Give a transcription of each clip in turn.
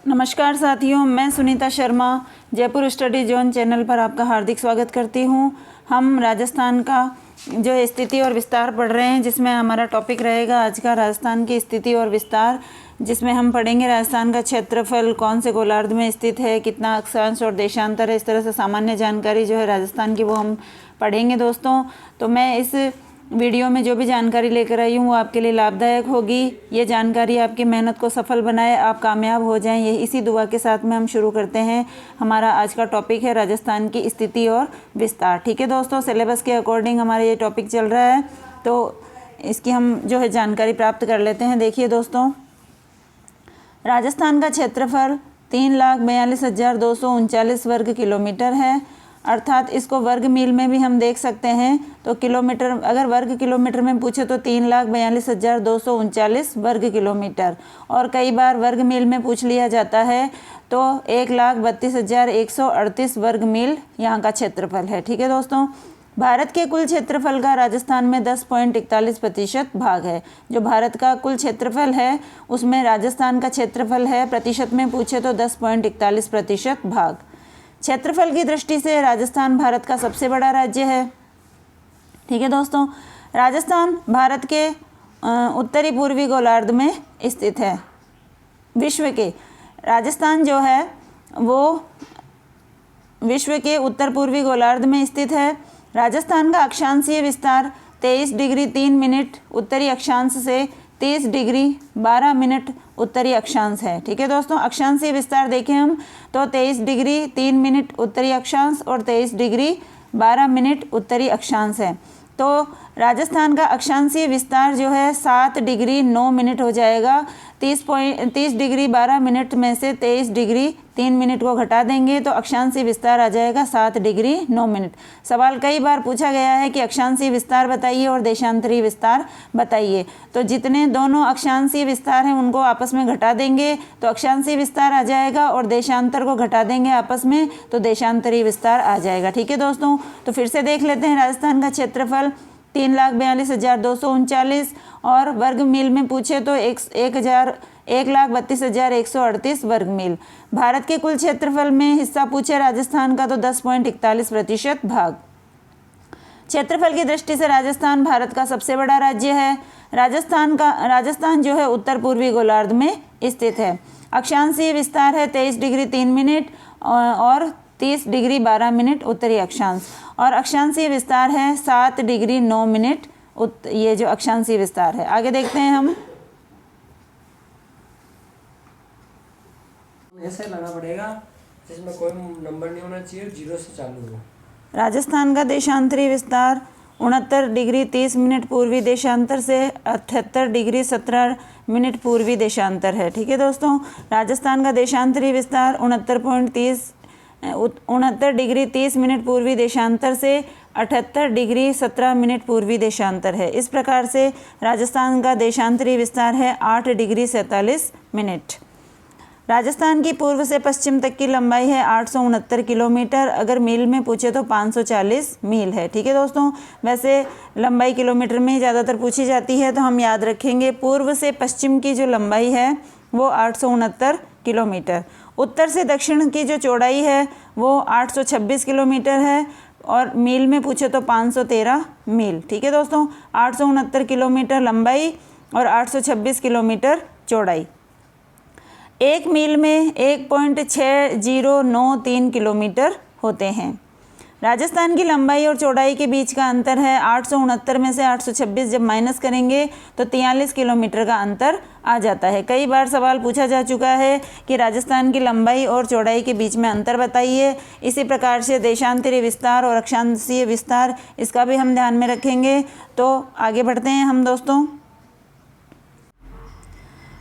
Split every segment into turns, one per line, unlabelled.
नमस्कार साथियों, मैं Sunita Sharma Jaipur study zone channel पर आपका हार्दिक स्वागत करती हूं। हम राजस्थान का जो स्थिति और विस्तार पढ़ रहे हैं, जिसमें हमारा टॉपिक रहेगा आज का राजस्थान की स्थिति और विस्तार, जिसमें हम पढ़ेंगे राजस्थान का क्षेत्रफल कौन से गोलार्ध में स्थित है, कितना अक्षांश और देशांतर है। इस तरह से सामान्य जानकारी जो है राजस्थान की वो हम पढ़ेंगे दोस्तों। तो मैं इस वीडियो में जो भी जानकारी लेकर आई हूँ वो आपके लिए लाभदायक होगी। ये जानकारी आपकी मेहनत को सफल बनाए, आप कामयाब हो जाएं, ये इसी दुआ के साथ में हम शुरू करते हैं। हमारा आज का टॉपिक है राजस्थान की स्थिति और विस्तार। ठीक है दोस्तों, सिलेबस के अकॉर्डिंग हमारा ये टॉपिक चल रहा है, तो इसकी हम जो है जानकारी प्राप्त कर लेते हैं। देखिए दोस्तों, राजस्थान का क्षेत्रफल 3,42,239 वर्ग किलोमीटर है, अर्थात इसको वर्ग मील में भी हम देख सकते हैं। तो किलोमीटर, अगर वर्ग किलोमीटर में पूछे तो 3,42,239 वर्ग किलोमीटर, और कई बार वर्ग मील में पूछ लिया जाता है तो 1,32,138 वर्ग मील यहाँ का क्षेत्रफल है। ठीक है दोस्तों, भारत के कुल क्षेत्रफल का राजस्थान में 10.41% भाग है। जो भारत का कुल क्षेत्रफल है उसमें राजस्थान का क्षेत्रफल है, प्रतिशत में पूछे तो 10.41% भाग। क्षेत्रफल की दृष्टि से राजस्थान भारत का सबसे बड़ा राज्य है। ठीक है दोस्तों, राजस्थान भारत के उत्तरी पूर्वी गोलार्ध में स्थित है। विश्व के राजस्थान जो है वो विश्व के उत्तर पूर्वी गोलार्ध में स्थित है। राजस्थान का अक्षांशीय विस्तार 23 डिग्री 3 मिनट उत्तरी अक्षांश से 30 डिग्री 12 मिनट उत्तरी अक्षांश है। ठीक है दोस्तों, अक्षांशीय विस्तार देखें हम तो 23 डिग्री 3 मिनट उत्तरी अक्षांश और 23 डिग्री 12 मिनट उत्तरी अक्षांश है। तो राजस्थान का अक्षांशीय विस्तार जो है 7 डिग्री 9 मिनट हो जाएगा। 30 डिग्री 12 मिनट में से 23 डिग्री 3 मिनट को घटा देंगे तो अक्षांशीय विस्तार आ जाएगा 7 डिग्री 9 मिनट। सवाल कई बार पूछा गया है कि अक्षांशीय विस्तार बताइए और देशांतरीय विस्तार बताइए। तो जितने दोनों अक्षांशीय विस्तार हैं उनको आपस में घटा देंगे तो अक्षांशीय विस्तार आ जाएगा, और देशांतर को घटा देंगे आपस में तो देशांतरीय विस्तार आ जाएगा। ठीक है दोस्तों, तो फिर से देख लेते हैं। राजस्थान का क्षेत्रफल 3,42,239 और वर्ग मील में पूछे तो 1,32,138 वर्ग मील। भारत के कुल क्षेत्रफल में हिस्सा पूछे राजस्थान का तो 10.41% भाग। क्षेत्रफल की दृष्टि से राजस्थान भारत का सबसे बड़ा राज्य है। राजस्थान जो है उत्तर पूर्वी गोलार्ध में स्थित है। अक्षांशीय विस्तार है 23 डिग्री 3 मिनट और 30 डिग्री 12 मिनट उत्तरी अक्षांश, और अक्षांशीय विस्तार है 7 डिग्री 9 मिनट ये जो अक्षांशीय विस्तार है। आगे देखते हैं हम।
ऐसे लगा पड़ेगा जिसमें कोई नंबर नहीं होना चाहिए, 0 से चालू हो।
राजस्थान का देशांतरी विस्तार 69 डिग्री 30 मिनट पूर्वी देशांतर से 78 डिग्री 17 मिनट पूर्वी देशांतर है। ठीक है दोस्तों, राजस्थान का देशांतरी विस्तार 69 डिग्री 30 मिनट पूर्वी देशांतर से 78 डिग्री 17 मिनट पूर्वी देशांतर है। इस प्रकार से राजस्थान का देशांतरी विस्तार है 8 डिग्री 47 मिनट। राजस्थान की पूर्व से पश्चिम तक की लंबाई है 869 किलोमीटर, अगर मील में पूछे तो 540 मील है। ठीक है दोस्तों, वैसे लंबाई किलोमीटर में ही ज़्यादातर पूछी जाती है तो हम याद रखेंगे पूर्व से पश्चिम की जो लंबाई है वो 869 किलोमीटर। उत्तर से दक्षिण की जो चौड़ाई है वो 826 किलोमीटर है, और मील में पूछे तो 513 मील। ठीक है दोस्तों, 869 किलोमीटर लंबाई और 826 किलोमीटर चौड़ाई। एक मील में 1.6093 किलोमीटर होते हैं। राजस्थान की लंबाई और चौड़ाई के बीच का अंतर है 869 में से 826 जब माइनस करेंगे तो 43 किलोमीटर का अंतर आ जाता है। कई बार सवाल पूछा जा चुका है कि राजस्थान की लंबाई और चौड़ाई के बीच में अंतर बताइए। इसी प्रकार से देशांतरीय विस्तार और अक्षांशीय विस्तार, इसका भी हम ध्यान में रखेंगे। तो आगे बढ़ते हैं हम दोस्तों।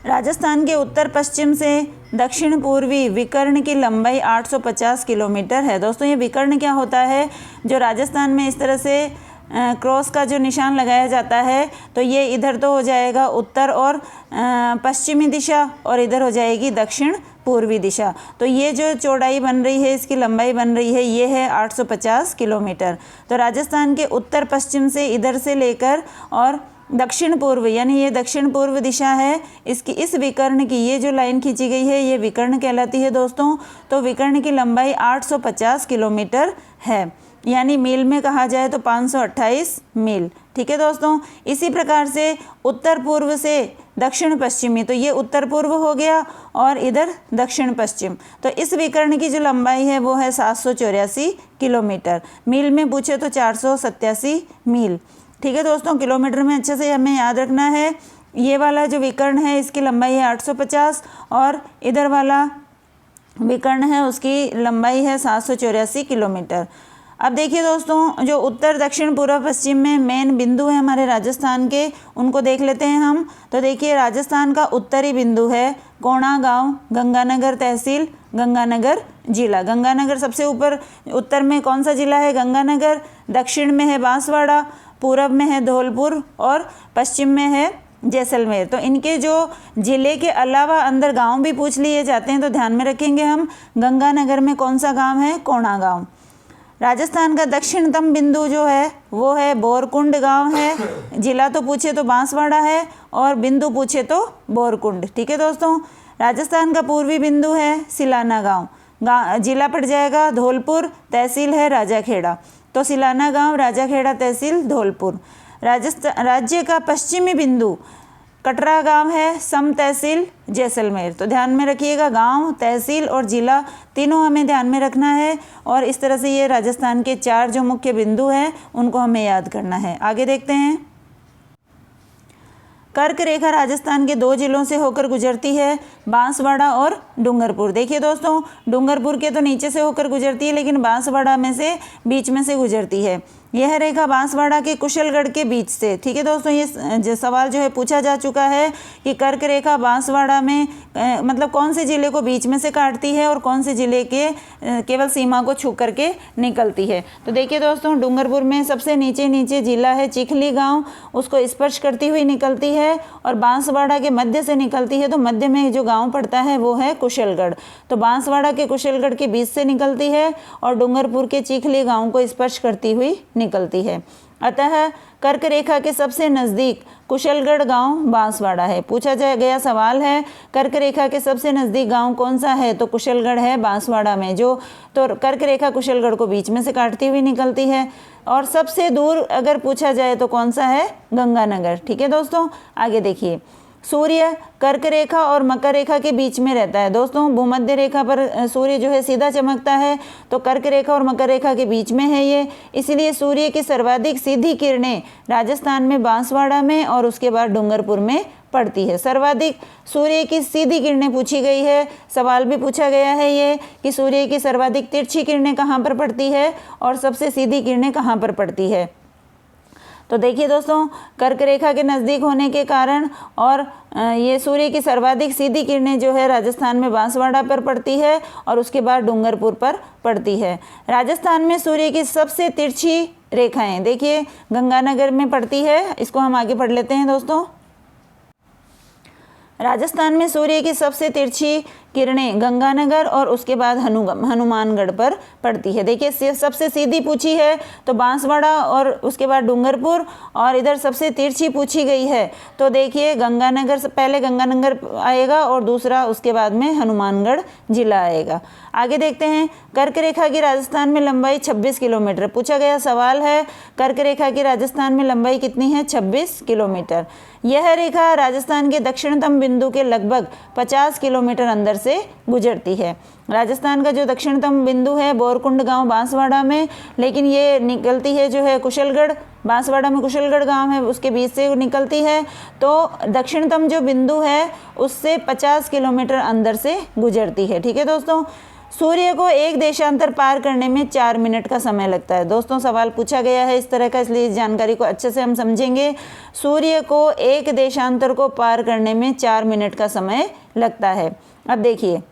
राजस्थान के उत्तर पश्चिम से दक्षिण पूर्वी विकर्ण की लंबाई 850 किलोमीटर है। दोस्तों, ये विकर्ण क्या होता है? जो राजस्थान में इस तरह से क्रॉस का जो निशान लगाया जाता है तो ये इधर तो हो जाएगा उत्तर और पश्चिमी दिशा, और इधर हो जाएगी दक्षिण पूर्वी दिशा। तो ये जो चौड़ाई बन रही है, इसकी लंबाई बन रही है, ये है 850 किलोमीटर। तो राजस्थान के उत्तर पश्चिम से इधर से लेकर और दक्षिण पूर्व, यानी ये दक्षिण पूर्व दिशा है, इसकी इस विकर्ण की ये जो लाइन खींची गई है ये विकर्ण कहलाती है दोस्तों। तो विकर्ण की लंबाई 850 किलोमीटर है, यानी मील में कहा जाए तो 528 मील। ठीक है दोस्तों। इसी प्रकार से उत्तर पूर्व से दक्षिण पश्चिमी, तो ये उत्तर पूर्व हो गया और इधर दक्षिण पश्चिम। तो इस विकर्ण की जो लंबाई है वो है 784 किलोमीटर। मील में पूछे तो 487 मील। ठीक है दोस्तों, किलोमीटर में अच्छे से हमें याद रखना है। ये वाला जो विकर्ण है इसकी लंबाई है 850 और इधर वाला विकर्ण है उसकी लंबाई है 784 किलोमीटर। अब देखिए दोस्तों, जो उत्तर दक्षिण पूर्व पश्चिम में मेन बिंदु है हमारे राजस्थान के, उनको देख लेते हैं हम। तो देखिए, राजस्थान का उत्तरी बिंदु है कोणा गांव, गंगानगर तहसील, गंगानगर जिला। गंगानगर सबसे ऊपर, उत्तर में कौन सा जिला है? गंगानगर। दक्षिण में है बांसवाड़ा, पूरब में है धौलपुर और पश्चिम में है जैसलमेर। तो इनके जो ज़िले के अलावा अंदर गांव भी पूछ लिए जाते हैं, तो ध्यान में रखेंगे हम। गंगानगर में कौन सा गांव है? कोणा गांव। राजस्थान का दक्षिणतम बिंदु जो है वो है बोरकुंड गांव है। जिला तो पूछे तो बांसवाड़ा है और बिंदु पूछे तो बोरकुंड। ठीक है दोस्तों। राजस्थान का पूर्वी बिंदु है सिलाना गांव। जिला पड़ जाएगा धौलपुर, तहसील है राजाखेड़ा। तो सिलाना गांव, राजाखेड़ा तहसील, धौलपुर। राज्य का पश्चिमी बिंदु कटरा गांव है, सम तहसील, जैसलमेर। तो ध्यान में रखिएगा, गांव, तहसील और जिला तीनों हमें ध्यान में रखना है। और इस तरह से ये राजस्थान के 4 जो मुख्य बिंदु हैं उनको हमें याद करना है। आगे देखते हैं। कर्क रेखा राजस्थान के 2 जिलों से होकर गुजरती है, बांसवाड़ा और डूंगरपुर। देखिए दोस्तों, डूंगरपुर के तो नीचे से होकर गुजरती है, लेकिन बांसवाड़ा में से बीच में से गुजरती है। यह रेखा बांसवाड़ा के कुशलगढ़ के बीच से। ठीक है दोस्तों, ये सवाल जो है पूछा जा चुका है कि कर्क रेखा बांसवाड़ा में मतलब कौन से ज़िले को बीच में से काटती है और कौन से ज़िले के केवल सीमा को छू करके निकलती है। तो देखिए दोस्तों, डूंगरपुर में सबसे नीचे ज़िला है चिखली गांव, उसको स्पर्श करती हुई निकलती है और बांसवाड़ा के मध्य से निकलती है। तो मध्य में जो गाँव पड़ता है वो है कुशलगढ़। तो बांसवाड़ा के कुशलगढ़ के बीच से निकलती है और डूंगरपुर के चिखली गाँव को स्पर्श करती हुई निकलती है। अतः कर्क रेखा के सबसे नज़दीक कुशलगढ़ गांव बांसवाड़ा है। पूछा गया सवाल है कर्क रेखा के सबसे नज़दीक गांव कौन सा है? तो कुशलगढ़ है बांसवाड़ा में। जो तो कर्क रेखा कुशलगढ़ को बीच में से काटती हुई निकलती है। और सबसे दूर अगर पूछा जाए तो कौन सा है? गंगानगर। ठीक है दोस्तों, आगे देखिए। सूर्य कर्क रेखा और मकर रेखा के बीच में रहता है। दोस्तों, भूमध्य रेखा पर सूर्य जो है सीधा चमकता है, तो कर्क रेखा और मकर रेखा के बीच में है ये। इसलिए सूर्य की सर्वाधिक सीधी किरणें राजस्थान में बांसवाड़ा में और उसके बाद डूंगरपुर में पड़ती है। सर्वाधिक सूर्य की सीधी किरणें पूछी गई है। सवाल भी पूछा गया है ये कि सूर्य की सर्वाधिक तिरछी किरणें कहाँ पर पड़ती है और सबसे सीधी किरणें कहाँ पर पड़ती है। तो देखिए दोस्तों, कर्क रेखा के नज़दीक होने के कारण और ये सूर्य की सर्वाधिक सीधी किरणें जो है राजस्थान में बांसवाड़ा पर पड़ती है और उसके बाद डूंगरपुर पर पड़ती है। राजस्थान में सूर्य की सबसे तिरछी रेखाएं देखिए गंगानगर में पड़ती है। इसको हम आगे पढ़ लेते हैं दोस्तों। राजस्थान में सूर्य की सबसे तिरछी किरणें गंगानगर और उसके बाद हनुमानगढ़ पर पड़ती है। देखिए, सबसे सीधी पूछी है तो बांसवाड़ा और उसके बाद डूंगरपुर, और इधर सबसे तिरछी पूछी गई है तो देखिए गंगानगर से पहले गंगानगर आएगा और दूसरा उसके बाद में हनुमानगढ़ जिला आएगा। आगे देखते हैं। कर्क रेखा की राजस्थान में लंबाई 26 किलोमीटर। पूछा गया सवाल है कर्क रेखा की राजस्थान में लंबाई कितनी है? 26 किलोमीटर। यह रेखा राजस्थान के दक्षिणतम बिंदु के लगभग 50 किलोमीटर अंदर से गुजरती है। राजस्थान का जो दक्षिणतम बिंदु है बोरकुंड गांव बांसवाड़ा में, लेकिन ये निकलती है जो है कुशलगढ़, बांसवाड़ा में कुशलगढ़ गांव है उसके बीच से निकलती है। तो दक्षिणतम जो बिंदु है उससे 50 किलोमीटर अंदर से गुजरती है। ठीक है दोस्तों। सूर्य को एक देशांतर पार करने में 4 मिनट का समय लगता है। दोस्तों, सवाल पूछा गया है इस तरह का, इसलिए इस जानकारी को अच्छे से हम समझेंगे। सूर्य को एक देशांतर को पार करने में 4 मिनट का समय लगता है। अब देखिए,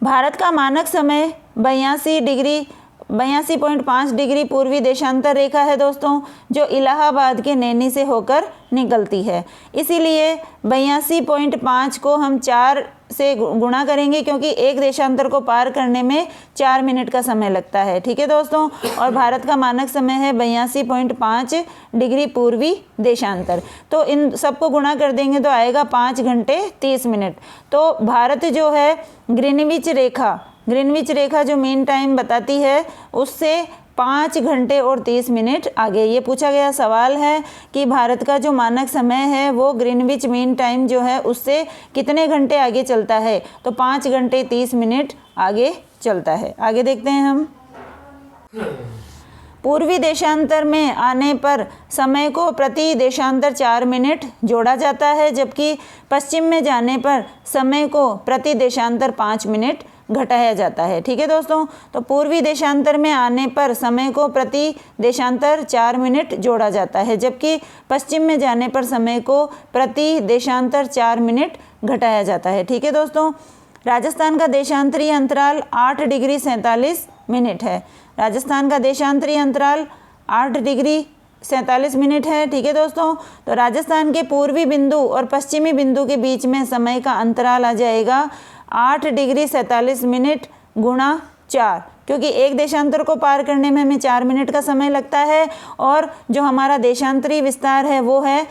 भारत का मानक समय 82.5 डिग्री पूर्वी देशांतर रेखा है दोस्तों, जो इलाहाबाद के नैनी से होकर निकलती है। इसीलिए 82.5 को हम 4 से गुणा करेंगे क्योंकि एक देशांतर को पार करने में 4 मिनट का समय लगता है। ठीक है दोस्तों, और भारत का मानक समय है 82.5 डिग्री पूर्वी देशांतर। तो इन सबको गुणा कर देंगे तो आएगा 5 घंटे 30 मिनट। तो भारत जो है ग्रीनविच रेखा जो मीन टाइम बताती है उससे 5 घंटे और 30 मिनट आगे। ये पूछा गया सवाल है कि भारत का जो मानक समय है वो ग्रीनविच मीन टाइम जो है उससे कितने घंटे आगे चलता है, तो 5 घंटे 30 मिनट आगे चलता है। आगे देखते हैं हम। पूर्वी देशांतर में आने पर समय को प्रति देशांतर 4 मिनट जोड़ा जाता है, जबकि पश्चिम में जाने पर समय को प्रति देशांतर 5 मिनट घटाया जाता है। ठीक है दोस्तों, तो पूर्वी देशांतर में आने पर समय को प्रति देशांतर 4 मिनट जोड़ा जाता है, जबकि पश्चिम में जाने पर समय को प्रति देशांतर 4 मिनट घटाया जाता है। ठीक है दोस्तों, राजस्थान का देशांतरीय अंतराल 8 डिग्री 47 मिनट है। राजस्थान का देशांतरीय अंतराल 8 डिग्री 47 मिनट है। ठीक है दोस्तों, तो राजस्थान के पूर्वी बिंदु और पश्चिमी बिंदु के बीच में समय का अंतराल आ जाएगा 8 डिग्री 47 मिनट गुणा 4, क्योंकि एक देशांतर को पार करने में हमें 4 मिनट का समय लगता है और जो हमारा देशांतरीय विस्तार है वो है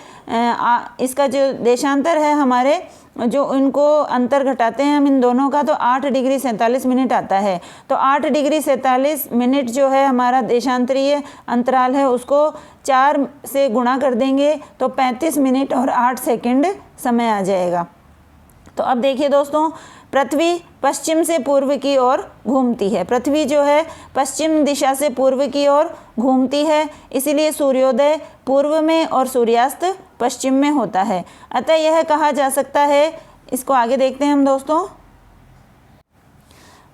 इसका जो देशांतर है हमारे जो इनको अंतर घटाते हैं हम इन दोनों का, तो 8 डिग्री 47 मिनट आता है। तो 8 डिग्री 47 मिनट जो है हमारा देशांतरीय अंतराल है उसको 4 से गुणा कर देंगे तो 35 मिनट और 8 सेकंड समय आ जाएगा। तो अब देखिए दोस्तों, पृथ्वी पश्चिम से पूर्व की ओर घूमती है। पृथ्वी जो है पश्चिम दिशा से पूर्व की ओर घूमती है, इसीलिए सूर्योदय पूर्व में और सूर्यास्त पश्चिम में होता है। अतः यह कहा जा सकता है, इसको आगे देखते हैं हम दोस्तों।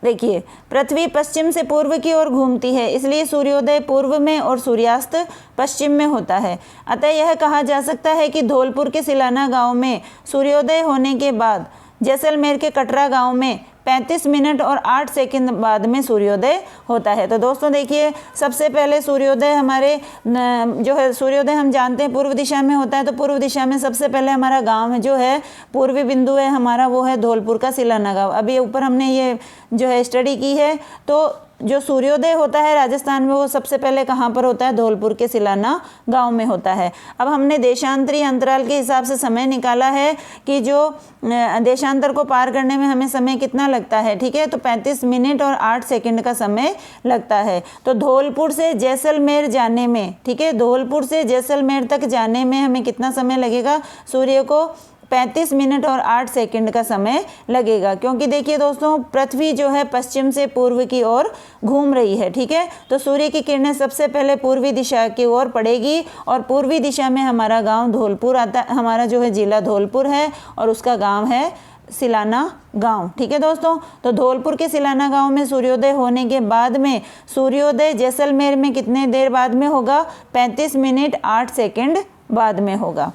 देखिए, पृथ्वी पश्चिम से पूर्व की ओर घूमती है, इसलिए सूर्योदय पूर्व में और सूर्यास्त पश्चिम में होता है। अतः यह कहा जा सकता है कि धौलपुर के सिलाना गांव में सूर्योदय होने के बाद जैसलमेर के कटरा गांव में 35 मिनट और 8 सेकंड बाद में सूर्योदय होता है। तो दोस्तों देखिए, सबसे पहले सूर्योदय हमारे जो है सूर्योदय हम जानते हैं पूर्व दिशा में होता है, तो पूर्व दिशा में सबसे पहले हमारा गांव है जो है पूर्वी बिंदु है हमारा, वो है धौलपुर का सिलाना गांव। अभी ऊपर हमने ये जो है स्टडी की है, तो जो सूर्योदय होता है राजस्थान में वो सबसे पहले कहाँ पर होता है, धौलपुर के सिलाना गांव में होता है। अब हमने देशांतरीय अंतराल के हिसाब से समय निकाला है कि जो देशांतर को पार करने में हमें समय कितना लगता है। ठीक है, तो 35 मिनट और 8 सेकंड का समय लगता है। तो धौलपुर से जैसलमेर जाने में, ठीक है, धौलपुर से जैसलमेर तक जाने में हमें कितना समय लगेगा, सूर्य को 35 मिनट और 8 सेकंड का समय लगेगा, क्योंकि देखिए दोस्तों, पृथ्वी जो है पश्चिम से पूर्व की ओर घूम रही है। ठीक है, तो सूर्य की किरणें सबसे पहले पूर्वी दिशा की ओर पड़ेगी और पूर्वी दिशा में हमारा गांव धौलपुर आता है, हमारा जो है जिला धौलपुर है और उसका गांव है सिलाना गांव। ठीक है दोस्तों, तो धौलपुर के सिलाना गांव में सूर्योदय होने के बाद में सूर्योदय जैसलमेर में कितने देर बाद में होगा, 35 मिनट 8 सेकंड बाद में होगा।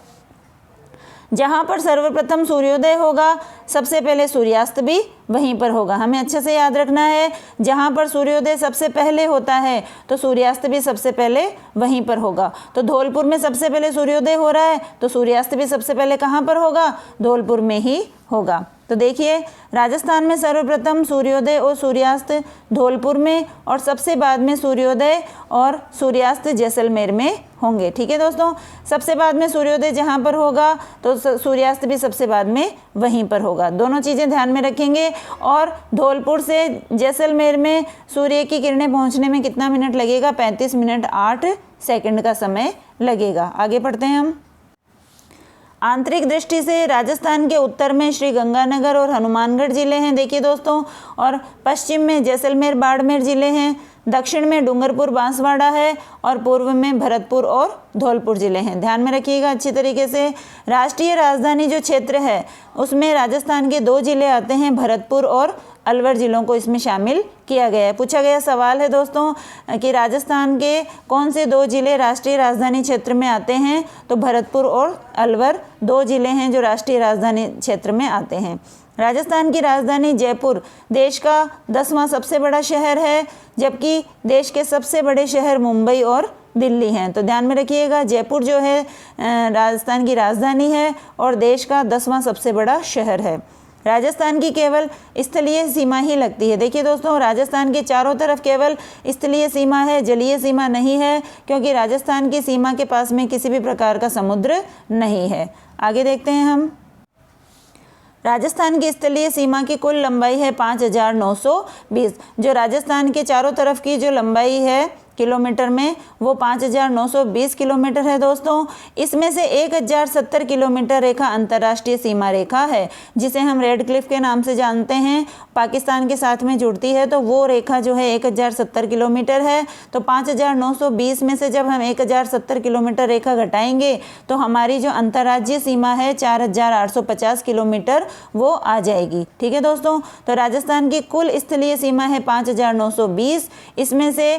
जहाँ पर सर्वप्रथम सूर्योदय होगा सबसे पहले सूर्यास्त भी वहीं पर होगा। हमें अच्छे से याद रखना है, जहाँ पर सूर्योदय सबसे पहले होता है तो सूर्यास्त भी सबसे पहले वहीं पर होगा। तो धौलपुर में सबसे पहले सूर्योदय हो रहा है तो सूर्यास्त भी सबसे पहले कहाँ पर होगा, धौलपुर में ही होगा। तो देखिए, राजस्थान में सर्वप्रथम सूर्योदय और सूर्यास्त धौलपुर में और सबसे बाद में सूर्योदय और सूर्यास्त जैसलमेर में होंगे। ठीक है दोस्तों, सबसे बाद में सूर्योदय जहाँ पर होगा तो सूर्यास्त भी सबसे बाद में वहीं पर होगा। दोनों चीज़ें ध्यान में रखेंगे। और धौलपुर से जैसलमेर में सूर्य की किरणें पहुँचने में कितना मिनट लगेगा, 35 मिनट 8 सेकंड का समय लगेगा। आगे पढ़ते हैं हम। आंतरिक दृष्टि से राजस्थान के उत्तर में श्री गंगानगर और हनुमानगढ़ जिले हैं, देखिए दोस्तों, और पश्चिम में जैसलमेर बाड़मेर जिले हैं, दक्षिण में डूंगरपुर बांसवाड़ा है और पूर्व में भरतपुर और धौलपुर जिले हैं। ध्यान में रखिएगा अच्छी तरीके से। राष्ट्रीय राजधानी जो क्षेत्र है उसमें राजस्थान के 2 जिले आते हैं, भरतपुर और अलवर जिलों को इसमें शामिल किया गया है। पूछा गया सवाल है दोस्तों कि राजस्थान के कौन से 2 जिले राष्ट्रीय राजधानी क्षेत्र में आते हैं, तो भरतपुर और अलवर 2 जिले हैं जो राष्ट्रीय राजधानी क्षेत्र में आते हैं। राजस्थान की राजधानी जयपुर देश का 10वां सबसे बड़ा शहर है, जबकि देश के सबसे बड़े शहर मुंबई और दिल्ली हैं। तो ध्यान में रखिएगा, जयपुर जो है राजस्थान की राजधानी है और देश का 10वां सबसे बड़ा शहर है। राजस्थान की केवल स्थलीय सीमा ही लगती है। देखिए दोस्तों, राजस्थान के चारों तरफ केवल स्थलीय सीमा है, जलीय सीमा नहीं है, क्योंकि राजस्थान की सीमा के पास में किसी भी प्रकार का समुद्र नहीं है। आगे देखते हैं हम। राजस्थान की स्थलीय सीमा की कुल लंबाई है 5920। जो राजस्थान के चारों तरफ की जो लंबाई है किलोमीटर में, वो 5920 किलोमीटर है दोस्तों। इसमें से 1070 किलोमीटर रेखा अंतर्राष्ट्रीय सीमा रेखा है, जिसे हम रेड क्लिफ के नाम से जानते हैं, पाकिस्तान के साथ में जुड़ती है। तो वो रेखा जो है 1070 किलोमीटर है। तो 5920 में से जब हम 1070 किलोमीटर रेखा घटाएंगे तो हमारी जो अंतर्राज्यीय सीमा है 4850 किलोमीटर वो आ जाएगी। ठीक है दोस्तों, तो राजस्थान की कुल स्थलीय सीमा है 5920। इसमें से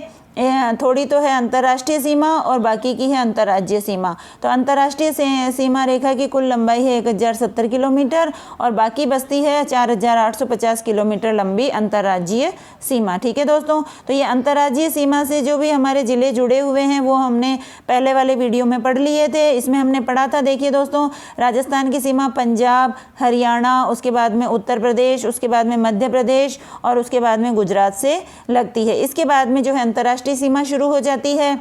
थोड़ी तो है अंतर्राष्ट्रीय सीमा और बाकी की है अंतर्राज्यीय सीमा। तो अंतर्राष्ट्रीय सीमा रेखा की कुल लंबाई है 1070 किलोमीटर और बाकी बचती है 4850 किलोमीटर लंबी अंतर्राज्यीय सीमा। ठीक है दोस्तों, तो ये अंतर्राज्यीय सीमा से जो भी हमारे ज़िले जुड़े हुए हैं वो हमने पहले वाले वीडियो में पढ़ लिए थे। इसमें हमने पढ़ा था, देखिए दोस्तों, राजस्थान की सीमा पंजाब, हरियाणा, उसके बाद में उत्तर प्रदेश, उसके बाद में मध्य प्रदेश और उसके बाद में गुजरात से लगती है। इसके बाद में जो है अंतर्राष्ट्रीय सीमा शुरू हो जाती है।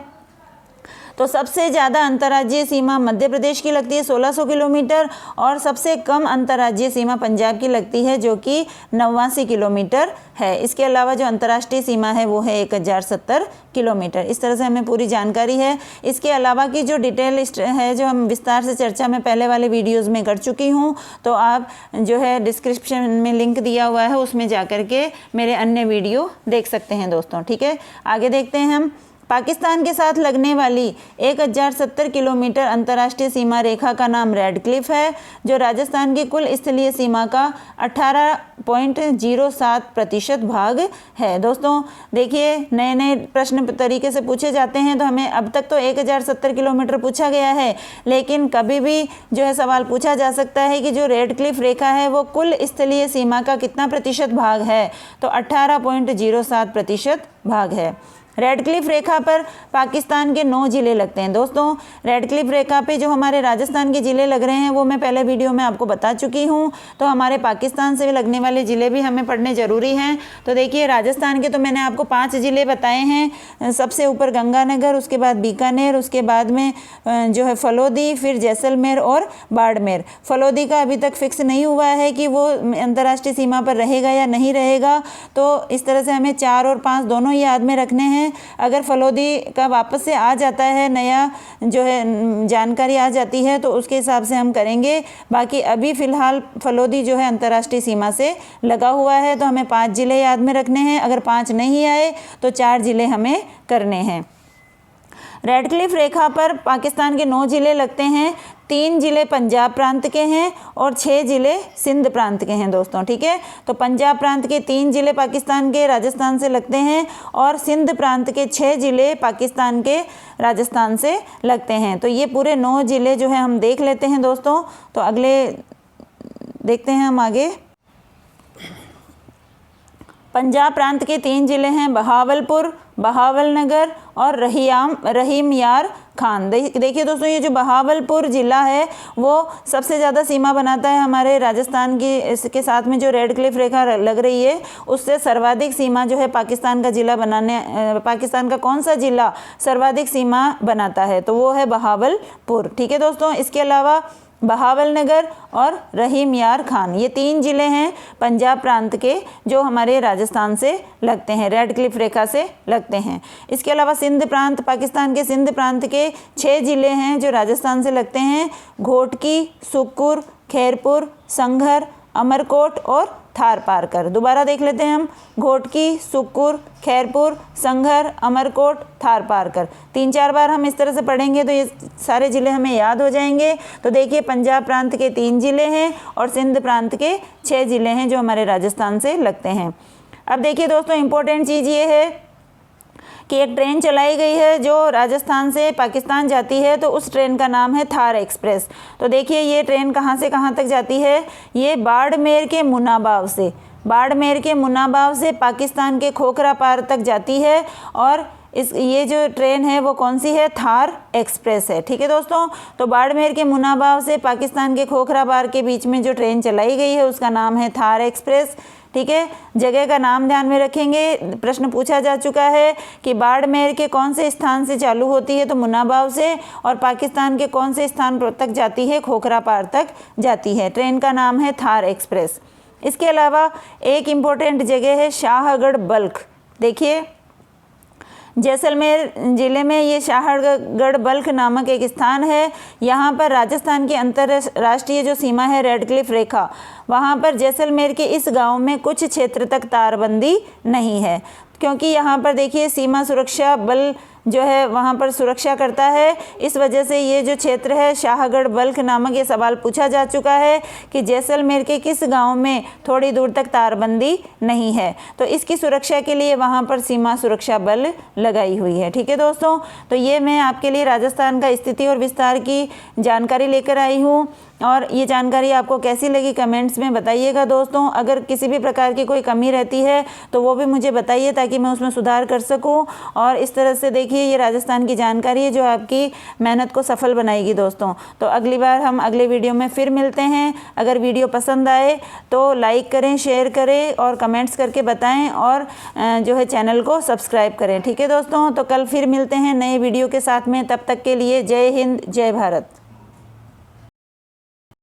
तो सबसे ज़्यादा अंतर्राज्यीय सीमा मध्य प्रदेश की लगती है 1600 किलोमीटर और सबसे कम अंतर्राज्यीय सीमा पंजाब की लगती है, जो कि 89 किलोमीटर है। इसके अलावा जो अंतर्राष्ट्रीय सीमा है वो है 1070 किलोमीटर। इस तरह से हमें पूरी जानकारी है। इसके अलावा की जो डिटेल है, जो हम विस्तार से चर्चा में पहले वाले वीडियोज़ में कर चुकी हूँ, तो आप जो है डिस्क्रिप्शन में लिंक दिया हुआ है, उसमें जा कर के मेरे अन्य वीडियो देख सकते हैं दोस्तों। ठीक है, आगे देखते हैं हम। पाकिस्तान के साथ लगने वाली 1070 किलोमीटर अंतर्राष्ट्रीय सीमा रेखा का नाम रेड क्लिफ है, जो राजस्थान की कुल स्थलीय सीमा का 18.07% भाग है। दोस्तों देखिए, नए नए प्रश्न तरीके से पूछे जाते हैं, तो हमें अब तक तो 1070 किलोमीटर पूछा गया है, लेकिन कभी भी जो है सवाल पूछा जा सकता है कि जो रेड क्लिफ रेखा है वो कुल स्थलीय सीमा का कितना प्रतिशत भाग है, तो 18.07% भाग है। रेड क्लिफ रेखा पर पाकिस्तान के 9 ज़िले लगते हैं। दोस्तों, रेड क्लिफ रेखा पे जो हमारे राजस्थान के ज़िले लग रहे हैं वो मैं पहले वीडियो में आपको बता चुकी हूँ। तो हमारे पाकिस्तान से लगने वाले ज़िले भी हमें पढ़ने ज़रूरी हैं। तो देखिए, राजस्थान के तो मैंने आपको 5 ज़िले बताए हैं। सबसे ऊपर गंगानगर, उसके बाद बीकानेर, उसके बाद में जो है फलोदी, फिर जैसलमेर और बाड़मेर। फलोदी का अभी तक फिक्स नहीं हुआ है कि वो अंतर्राष्ट्रीय सीमा पर रहेगा या नहीं रहेगा, तो इस तरह से हमें 4 और 5 दोनों ही याद में रखने हैं। अगर फलोदी का वापस से आ जाता है, नया जो है जानकारी आ जाती है, तो उसके हिसाब से हम करेंगे। बाकी अभी फ़िलहाल फलोदी जो है अंतर्राष्ट्रीय सीमा से लगा हुआ है, तो हमें 5 ज़िले याद में रखने हैं। अगर 5 नहीं आए तो 4 ज़िले हमें करने हैं। रेड क्लिफ रेखा पर पाकिस्तान के 9 ज़िले लगते हैं। 3 ज़िले पंजाब प्रांत के हैं और 6 ज़िले सिंध प्रांत के हैं दोस्तों। ठीक है, तो पंजाब प्रांत के 3 ज़िले पाकिस्तान के राजस्थान से लगते हैं और सिंध प्रांत के 6 ज़िले पाकिस्तान के राजस्थान से लगते हैं। तो ये पूरे 9 ज़िले जो है हम देख लेते हैं दोस्तों। तो अगले देखते हैं हम आगे। पंजाब प्रांत के 3 ज़िले हैं बहावलपुर, बहावलनगर और रहीम यार खान। देखिए दोस्तों, ये जो बहावलपुर ज़िला है वो सबसे ज़्यादा सीमा बनाता है हमारे राजस्थान की। इसके साथ में जो रेड क्लिफ रेखा लग रही है उससे सर्वाधिक सीमा जो है पाकिस्तान का ज़िला पाकिस्तान का कौन सा ज़िला सर्वाधिक सीमा बनाता है, तो वो है बहावलपुर। ठीक है दोस्तों, इसके अलावा बहावलनगर और रहीम यार खान, ये 3 ज़िले हैं पंजाब प्रांत के जो हमारे राजस्थान से लगते हैं, रेड क्लिफ रेखा से लगते हैं। इसके अलावा सिंध प्रांत, पाकिस्तान के सिंध प्रांत के 6 ज़िले हैं जो राजस्थान से लगते हैं। घोटकी, सुक्कुर, खैरपुर, संघर, अमरकोट और थार पारकर। दोबारा देख लेते हैं हम। घोटकी, सुक्कुर, खैरपुर, संघर, अमरकोट, थार पारकर। 3-4 बार हम इस तरह से पढ़ेंगे तो ये सारे ज़िले हमें याद हो जाएंगे। तो देखिए, पंजाब प्रांत के 3 ज़िले हैं और सिंध प्रांत के 6 ज़िले हैं जो हमारे राजस्थान से लगते हैं। अब देखिए दोस्तों, इम्पोर्टेंट चीज़ ये है कि एक ट्रेन चलाई गई है जो राजस्थान से पाकिस्तान जाती है, तो उस ट्रेन का नाम है थार एक्सप्रेस। तो देखिए, ये ट्रेन कहाँ से कहाँ तक जाती है। ये बाड़मेर के मुनाबाव से पाकिस्तान के खोखरा पार तक जाती है और ये जो ट्रेन है वो कौन सी है, थार एक्सप्रेस है। ठीक है दोस्तों, तो बाड़मेर के मुनाबाव से पाकिस्तान के खोखराबार के बीच में जो ट्रेन चलाई गई है उसका नाम है थार एक्सप्रेस। ठीक है, जगह का नाम ध्यान में रखेंगे, प्रश्न पूछा जा चुका है कि बाड़मेर के कौन से स्थान से चालू होती है, तो मुनाबाव से, और पाकिस्तान के कौन से स्थान तक जाती है, खोखरापार तक जाती है। ट्रेन का नाम है थार एक्सप्रेस। इसके अलावा एक इम्पोर्टेंट जगह है शाहगढ़ बल्ख। देखिए जैसलमेर ज़िले में ये शाहगढ़ बल्ख नामक एक स्थान है। यहाँ पर राजस्थान की अंतर्राष्ट्रीय जो सीमा है रेड क्लिफ रेखा, वहाँ पर जैसलमेर के इस गांव में कुछ क्षेत्र तक तारबंदी नहीं है, क्योंकि यहाँ पर देखिए सीमा सुरक्षा बल जो है वहाँ पर सुरक्षा करता है। इस वजह से ये जो क्षेत्र है शाहगढ़ बल्ख नामक, ये सवाल पूछा जा चुका है कि जैसलमेर के किस गांव में थोड़ी दूर तक तारबंदी नहीं है, तो इसकी सुरक्षा के लिए वहाँ पर सीमा सुरक्षा बल लगाई हुई है। ठीक है दोस्तों, तो ये मैं आपके लिए राजस्थान का स्थिति और विस्तार की जानकारी लेकर आई हूँ, और ये जानकारी आपको कैसी लगी कमेंट्स में बताइएगा दोस्तों। अगर किसी भी प्रकार की कोई कमी रहती है तो वो भी मुझे बताइए, ताकि मैं उसमें सुधार कर सकूं। और इस तरह से देखिए ये राजस्थान की जानकारी है जो आपकी मेहनत को सफल बनाएगी दोस्तों। तो अगली बार हम अगले वीडियो में फिर मिलते हैं। अगर वीडियो पसंद आए तो लाइक करें, शेयर करें और कमेंट्स करके बताएं, और जो है चैनल को सब्सक्राइब करें। ठीक है दोस्तों, तो कल फिर मिलते हैं नए वीडियो के साथ में। तब तक के लिए जय हिंद, जय भारत।